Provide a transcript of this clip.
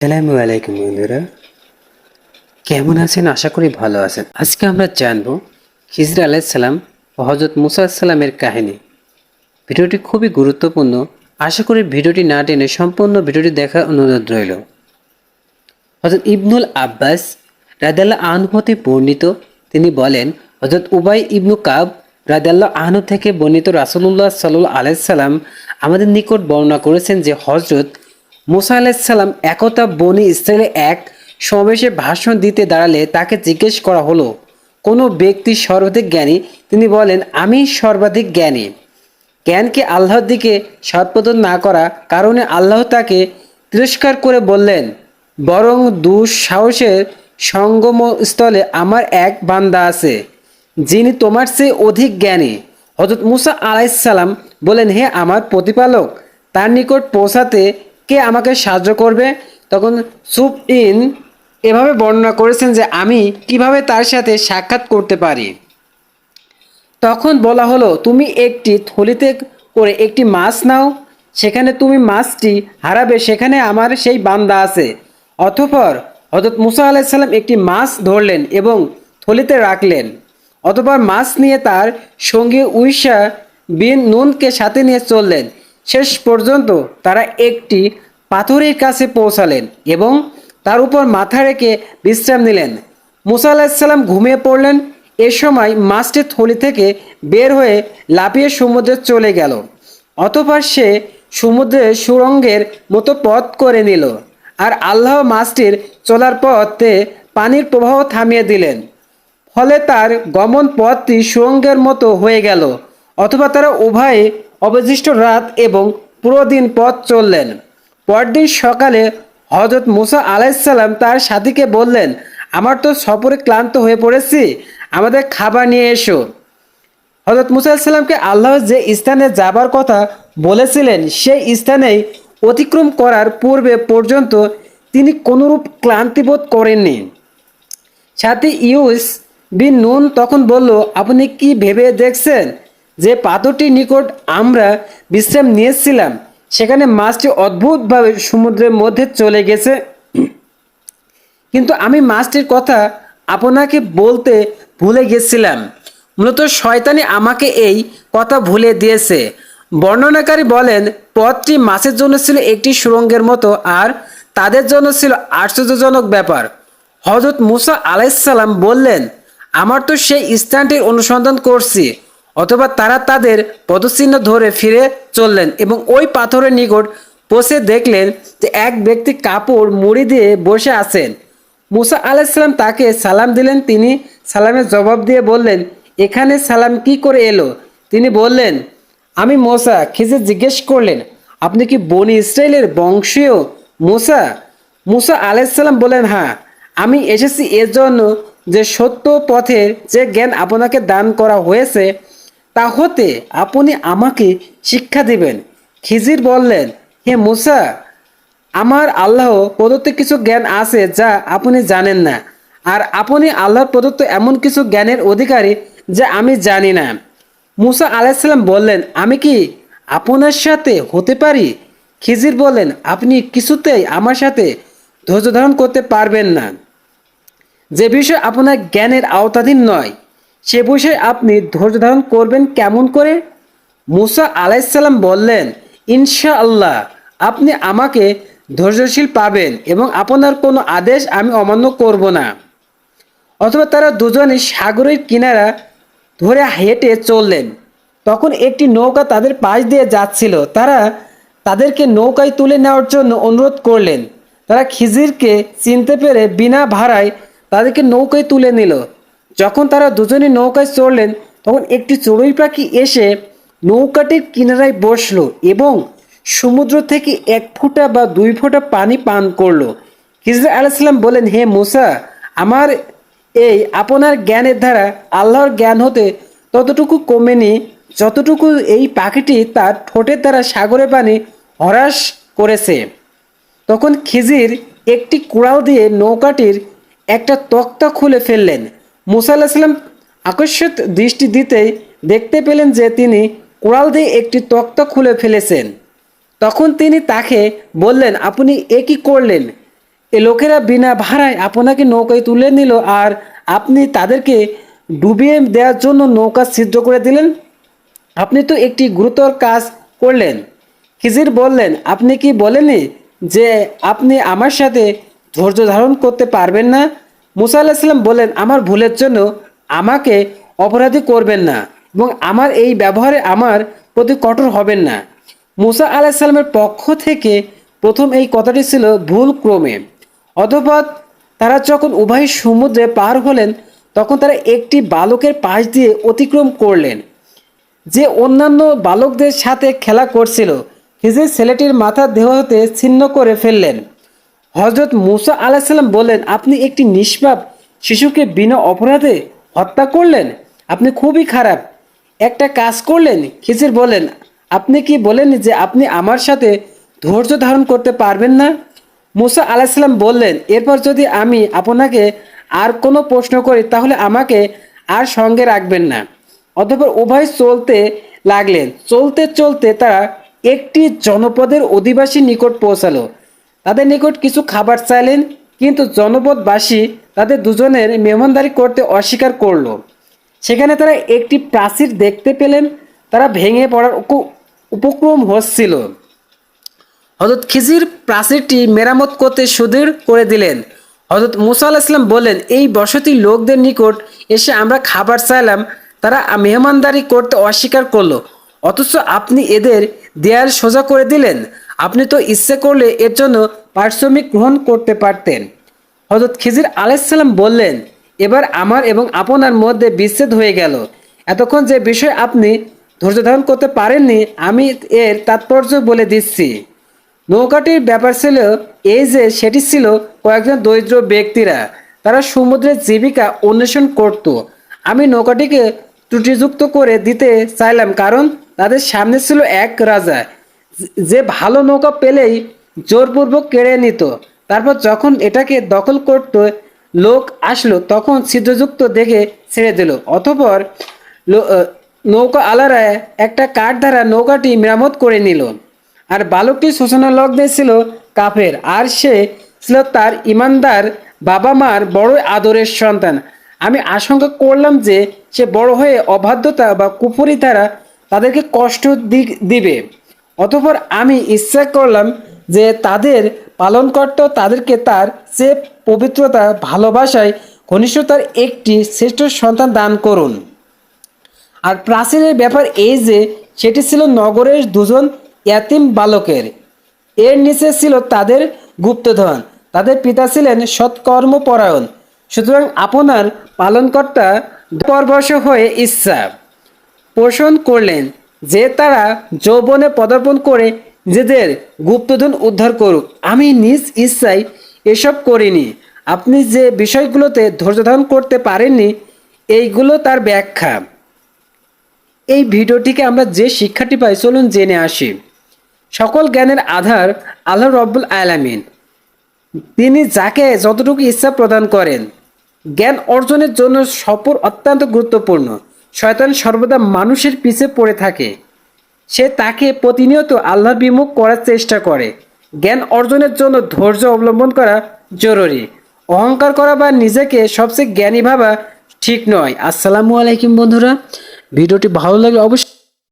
আসসালামু আলাইকুম বন্ধুরা, কেমন আছেন? আশা করি ভালো আছেন। আজকে আমরা জানবো খিজর আলাইসাল্লাম ও হজরত মুসা সাল্লামের কাহিনী। ভিডিওটি খুবই গুরুত্বপূর্ণ। আশা করি ভিডিওটি না টেনে সম্পূর্ণ ভিডিওটি দেখার অনুরোধ রইল। হজরত ইবনুল আব্বাস রাদিয়াল্লাহু আনহু হতে বর্ণিত, তিনি বলেন, হজরত উবাই ইবনু কাব রাদিয়াল্লাহু আনহু থেকে বর্ণিত, রাসূলুল্লাহ সাল্লাল্লাহু আলাইহি সাল্লাম আমাদের নিকট বর্ণনা করেছেন যে হজরত মুসা আলাইহিস সালাম একতা বনি ইসরায়েলে এক সমাবেশে ভাষণ দিতে দাঁড়ালে তাকে জিজ্ঞেস করা হলো, কোনো ব্যক্তি সর্বাধিক জ্ঞানী? তিনি বলেন, আমি সর্বাধিক জ্ঞানী। জ্ঞানকে আল্লাহর দিকে সৎপতন না করা কারণে আল্লাহ তাকে তিরস্কার করে বললেন, বরং দুঃসাহসের সঙ্গমস্থলে আমার এক বান্দা আছে, যিনি তোমার চেয়ে অধিক জ্ঞানী। হযরত মুসা আলাইহিস সালাম বলেন, হে আমার প্রতিপালক, তার নিকট পৌঁছাতে কে আমাকে সাহায্য করবে? তখন সুবইন এভাবে বর্ণনা করেছেন যে আমি কিভাবে তার সাথে সাক্ষাৎ করতে পারি। তখন বলা হলো, তুমি একটি থলিতে করে একটি মাছ নাও, সেখানে তুমি মাছটি হারাবে, সেখানে আমার সেই বান্দা আছে। অতঃপর হযরত মুসা আলাইহিস সালাম একটি মাছ ধরলেন এবং থলিতে রাখলেন। অতঃপর মাছ নিয়ে তার সঙ্গী উইসা বিন নুনকে সাথে নিয়ে চললেন। শেষ পর্যন্ত তারা একটি পাথরের কাছে পৌঁছালেন এবং তার উপর মাথা রেখে বিশ্রাম নিলেন। মুসা আলাইহিস সালাম ঘুমিয়ে পড়লেন। এ সময় মাছটি থলি থেকে বের হয়ে লাফিয়ে সমুদ্রে চলে গেল। অতঃপর সে সমুদ্রের সুড়ঙ্গের মতো পথ করে নিল, আর আল্লাহ মাছটির চলার পথে পানির প্রবাহ থামিয়ে দিলেন। ফলে তার গমন পথটি সুড়ঙ্গের মতো হয়ে গেল। অথবা তারা উভয়ে অবশিষ্ট রাত এবং পুরো দিন পথ চললেন। পরদিন সকালে হযরত মুসা আলাইহিস সালাম তার সাথীকে বললেন, আমার তো সফরে ক্লান্ত হয়ে পড়েছি, আমাদের খাবার নিয়ে এসো। হযরত মুসা আলাইহিস সালামকে আল্লাহ যে স্থানে যাবার কথা বলেছিলেন সেই স্থানেই অতিক্রম করার পূর্বে পর্যন্ত তিনি কোনরূপ ক্লান্তিবোধ করেননি। সাথী ইউস বিন নুন তখন বলল, আপনি কি ভেবে দেখছেন যে পাথরটির নিকট আমরা বিশ্রাম নিয়েছিলাম, সেখানে মাছটি অদ্ভুতভাবে সমুদ্রের মধ্যে চলে গেছে? কিন্তু আমি মাছটির কথা আপনাকে বলতে ভুলে গেছিলাম। মূলত শয়তানি আমাকে এই কথা ভুলে দিয়েছে। বর্ণনাকারী বলেন, পথটি মাছের জন্য ছিল একটি সুড়ঙ্গের মতো, আর তাদের জন্য ছিল আশ্চর্যজনক ব্যাপার। হযরত মুসা আলাইহিস সালাম বললেন, আমার তো সেই স্থানটির অনুসন্ধান করছি। অথবা তারা তাদের পদচিহ্ন ধরে ফিরে চললেন এবং ওই পাথরের নিকট পৌঁছে দেখলেন যে এক ব্যক্তি কাপড় মুড়ি দিয়ে বসে আছেন। মুসা আলাইহিস সালাম তাকে সালাম দিলেন। তিনি সালামের জবাব দিয়ে বললেন, এখানে সালাম কি করে এলো? তিনি বললেন, আমি মুসা। খিজির জিজ্ঞেস করলেন, আপনি কি বনি ইসরায়েলের বংশীয় মুসা? মুসা আলাইহিস সালাম বললেন, হ্যাঁ, আমি এসেছি এর জন্য যে সত্য পথের যে জ্ঞান আপনাকে দান করা হয়েছে তা হতে আপনি আমাকে শিক্ষা দিবেন। খিজির বললেন, হে মুসা, আমার আল্লাহ প্রদত্ত কিছু জ্ঞান আছে যা আপনি জানেন না, আর আপনি আল্লাহ প্রদত্ত এমন কিছু জ্ঞানের অধিকারী যা আমি জানি না। মুসা আলাইহিস সালাম বললেন, আমি কি আপনার সাথে হতে পারি? খিজির বললেন, আপনি কিছুতেই আমার সাথে ধৈর্য ধারণ করতে পারবেন না। যে বিষয় আপনার জ্ঞানের আওতাধীন নয় সে বিষয়ে আপনি ধৈর্য ধারণ করবেন কেমন করে? মুসা আলাইহিস সালাম বললেন, ইনশাআল্লাহ আপনি আমাকে ধৈর্যশীল পাবেন এবং আপনার কোনো আদেশ আমি অমান্য করব না। অথবা তারা দুজনে সাগরের কিনারা ধরে হেঁটে চললেন। তখন একটি নৌকা তাদের পাশ দিয়ে যাচ্ছিল। তারা তাদেরকে নৌকায় তুলে নেওয়ার জন্য অনুরোধ করলেন। তারা খিজিরকে চিনতে পেরে বিনা ভাড়ায় তাদেরকে নৌকায় তুলে নিল। যখন তারা দুজনে নৌকায় চড়লেন তখন একটি চড়ুই পাখি এসে নৌকাটির কিনারায় বসলো এবং সমুদ্র থেকে 1 ফোঁটা বা 2 ফোঁটা পানি পান করলো। খিজির আলাইহিস সালাম বলেন, হে মুসা, আমার এই আপনার জ্ঞানের দ্বারা আল্লাহর জ্ঞান হতে ততটুকু কমেনি যতটুকু এই পাখিটি তার ঠোঁটের দ্বারা সাগরের পানি হ্রাস করেছে। তখন খিজির একটি কুড়াল দিয়ে নৌকাটির একটা তক্তা খুলে ফেললেন। মুসা আলাইহিস সালাম আকস্মিক দৃষ্টি দিতেই দেখতে পেলেন যে তিনি কুড়াল দিয়ে একটি তক্তা খুলে ফেলেছেন। তখন তিনি তাকে বললেন, আপনি এ কি করলেন? এ লোকেরা বিনা ভাড়ায় আপনাকে নৌকায় তুলে নিল আর আপনি তাদেরকে ডুবিয়ে দেওয়ার জন্য নৌকা ছিদ্র করে দিলেন। আপনি তো একটি গুরুতর কাজ করলেন। খিজির বললেন, আপনি কি বলেননি যে আপনি আমার সাথে ধৈর্য ধারণ করতে পারবেন না? মুসা আলাহিসাল্লাম বললেন, আমার ভুলের জন্য আমাকে অপরাধী করবেন না এবং আমার এই ব্যবহারে আমার প্রতি কঠোর হবেন না। মুসা আলাহিসাল্লামের পক্ষ থেকে প্রথম এই কথাটি ছিল ভুল ক্রমে। অতঃপর তারা যখন উভয় সমুদ্রে পার হলেন তখন তারা একটি বালকের পাশ দিয়ে অতিক্রম করলেন যে অন্যান্য বালকদের সাথে খেলা করছিল। খিজির ছেলেটির মাথার দেহ হতে ছিন্ন করে ফেললেন। হজরত মুসা আলাহিসাল্লাম বললেন, আপনি একটি নিষ্পাপ শিশুকে বিনা অপরাধে হত্যা করলেন। আপনি খুবই খারাপ একটা কাজ করলেন। খিজির বললেন, আপনি কি বলেন যে আপনি আমার সাথে ধৈর্য ধারণ করতে পারবেন না? মুসা আলাহিসাল্লাম বললেন, এরপর যদি আমি আপনাকে আর কোনো প্রশ্ন করি তাহলে আমাকে আর সঙ্গে রাখবেন না। অতঃপর উভয় চলতে লাগলেন। চলতে চলতে তারা একটি জনপদের অধিবাসীর নিকট পৌঁছালো। তাদের নিকট কিছু খাবার চাইলেন, কিন্তু জনপদবাসী তাদের দুজনের মেহমানদারি করতে অস্বীকার করলো। সেখানে তারা একটি প্রাচীর দেখতে পেলেন, তারা ভেঙে পড়ার উপক্রম হচ্ছিল। হযরত খিজির প্রাচীরটি মেরামত করতে সুদৃঢ় করে দিলেন। হযরত মুসা আলাইহিস সালাম বললেন, এই বসতির লোকদের নিকট এসে আমরা খাবার চাইলাম, তারা মেহমানদারি করতে অস্বীকার করলো, অথচ আপনি এদের দেয়াল সোজা করে দিলেন। আপনি তো ইচ্ছে করলে এর জন্য পারিশ্রমিক গ্রহণ করতে পারতেন। হযরত খিজির আলাইহিস সালাম বললেন, এবার আমার এবং আপনার মধ্যে বিচ্ছেদ হয়ে গেল। এতক্ষণ যে বিষয় আপনি ধৈর্য ধারণ করতে পারেননি আমি এর তাৎপর্য বলে দিচ্ছি। নৌকাটির ব্যাপার ছিল এই যে সেটি ছিল কয়েকজন দরিদ্র ব্যক্তিরা, তারা সমুদ্রের জীবিকা অন্বেষণ করত। আমি নৌকাটিকে ত্রুটিযুক্ত করে দিতে চাইলাম কারণ তাদের সামনে ছিল এক রাজা যে ভালো নৌকা পেলেই জোরপূর্বক কেড়ে নিত। তারপর যখন এটাকে দখল করতে লোক আসলো তখন ছিদ্রযুক্ত দেখে ছেড়ে দিল। অতঃপর নৌকা আলারা একটা কাঠ দ্বারা নৌকাটি মেরামত করে নিল। আর বালকটি শোষণা লগ্নে ছিল কাফের, আর সে ছিল তার ইমানদার বাবা মার বড় আদরের সন্তান। আমি আশঙ্কা করলাম যে সে বড় হয়ে অবাধ্যতা বা কুফরি দ্বারা তাদেরকে কষ্ট দিবে। অতঃপর আমি ইচ্ছা করলাম যে তাদের পালনকর্তা তাদেরকে তার চেয়ে পবিত্রতা, ভালোবাসায়, ঘনিষ্ঠতার একটি শ্রেষ্ঠ সন্তান দান করুন। আর প্রাচীরের ব্যাপার এই যে সেটি ছিল নগরের দুজন ইয়াতিম বালকের। এর নিচে ছিল তাদের গুপ্তধন। তাদের পিতা ছিলেন সৎকর্মপরায়ণ। সুতরাং আপনার পালনকর্তা পরবশ হয়ে ইচ্ছা পোষণ করলেন যে তারা যৌবনে পদার্পণ করে নিজেদের গুপ্তধন উদ্ধার করুক। আমি নিজ ইচ্ছায় এসব করিনি। আপনি যে বিষয়গুলোতে ধৈর্য ধারণ করতে পারেননি এইগুলো তার ব্যাখ্যা। এই ভিডিওটিকে আমরা যে শিক্ষাটি পাই চলুন জেনে আসি। সকল জ্ঞানের আধার আল্লাহ রব্বুল আলামিন। তিনি যাকে যতটুকু ইচ্ছা প্রদান করেন। জ্ঞান অর্জনের জন্য সফর অত্যন্ত গুরুত্বপূর্ণ। শয়তান সর্বদা মানুষের পিছে পড়ে থাকে। সে তাকে প্রতিনিয়ত আল্লাহর বিমুখ করার চেষ্টা করে। জ্ঞান অর্জনের জন্য ধৈর্য অবলম্বন করা জরুরি। অহংকার করা বা নিজেকে সবচেয়ে জ্ঞানী ভাবা ঠিক নয়। আসসালামু আলাইকুম বন্ধুরা, ভিডিওটি ভালো লাগলে অবশ্যই